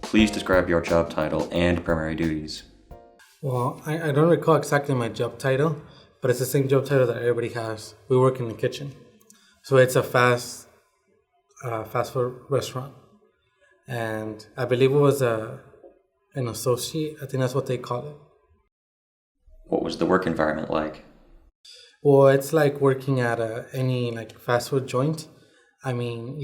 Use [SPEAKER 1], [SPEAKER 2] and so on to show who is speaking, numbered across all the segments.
[SPEAKER 1] Please describe your job title and primary duties.
[SPEAKER 2] Well, I don't recall exactly my job title, but it's the same job title that everybody has. We work in the kitchen. So it's a fast food restaurant. And I believe it was an associate. I think that's what they call it.
[SPEAKER 1] What was the work environment like?
[SPEAKER 2] Well, it's like working at any like fast food joint. I mean,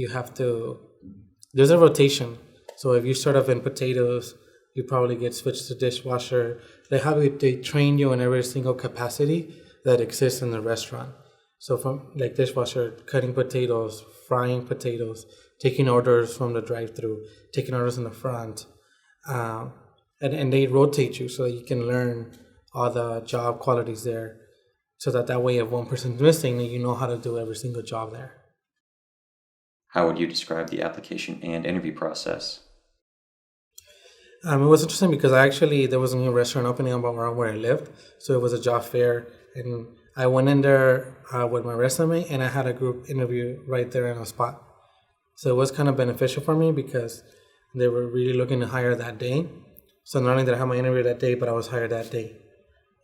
[SPEAKER 2] there's a rotation. So if you start off in potatoes, you probably get switched to dishwasher. They train you in every single capacity that exists in the restaurant. So from like dishwasher, cutting potatoes, frying potatoes, taking orders from the drive-through, taking orders in the front, and they rotate you so that you can learn all the job qualities there. So that way, if one person's missing, then you know how to do every single job there.
[SPEAKER 1] How would you describe the application and interview process?
[SPEAKER 2] It was interesting because there was a new restaurant opening up around where I lived. So it was a job fair. And I went in there with my resume and I had a group interview right there on the spot. So it was kind of beneficial for me because they were really looking to hire that day. So not only did I have my interview that day, but I was hired that day.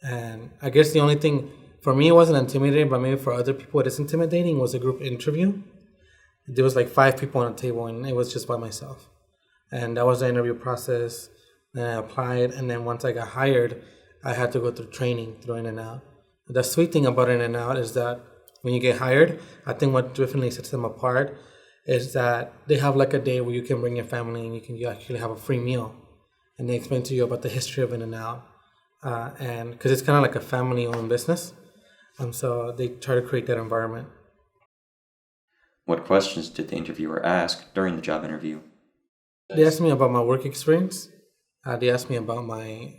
[SPEAKER 2] And I guess the only thing, for me, it wasn't intimidating, but maybe for other people it is intimidating, was a group interview. There was like 5 people on the table and it was just by myself. And that was the interview process. Then I applied, and then once I got hired, I had to go through training through In-N-Out. The sweet thing about In-N-Out is that when you get hired, I think what definitely sets them apart is that they have like a day where you can bring your family and you actually have a free meal. And they explain to you about the history of In-N-Out. And because it's kind of like a family-owned business. So they try to create that environment.
[SPEAKER 1] What questions did the interviewer ask during the job interview?
[SPEAKER 2] They asked me about my work experience. They asked me about my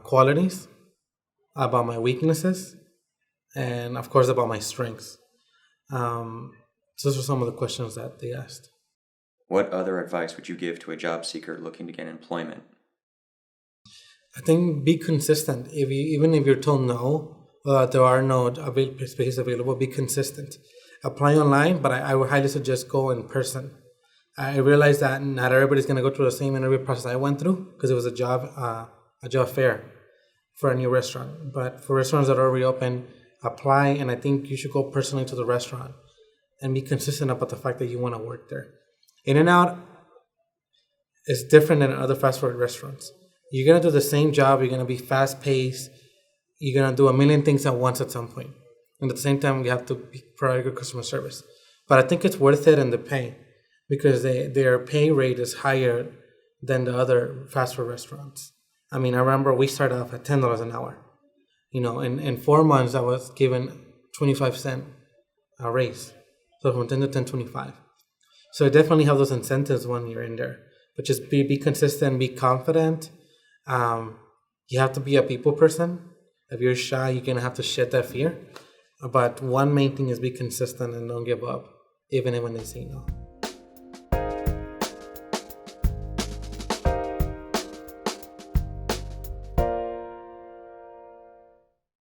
[SPEAKER 2] qualities, about my weaknesses, and of course about my strengths. So those were some of the questions that they asked.
[SPEAKER 1] What other advice would you give to a job seeker looking to get employment?
[SPEAKER 2] I think be consistent. Even if you're told no, there are no spaces available, be consistent. Apply online, but I would highly suggest go in person. I realized that not everybody's going to go through the same interview process I went through because it was a job fair for a new restaurant. But for restaurants that are reopened, apply, and I think you should go personally to the restaurant and be consistent about the fact that you want to work there. In-N-Out is different than other fast food restaurants. You're going to do the same job. You're going to be fast-paced. You're going to do a million things at once at some point. And at the same time, you have to provide good customer service. But I think it's worth it in the pay because their pay rate is higher than the other fast food restaurants. I mean, I remember we started off at $10 an hour. In 4 months, I was given 25-cent raise. So from 10 to 10.25. So definitely have those incentives when you're in there. But just be consistent, be confident. You have to be a people person. If you're shy, you're going to have to shed that fear. But one main thing is be consistent and don't give up, even when they say no.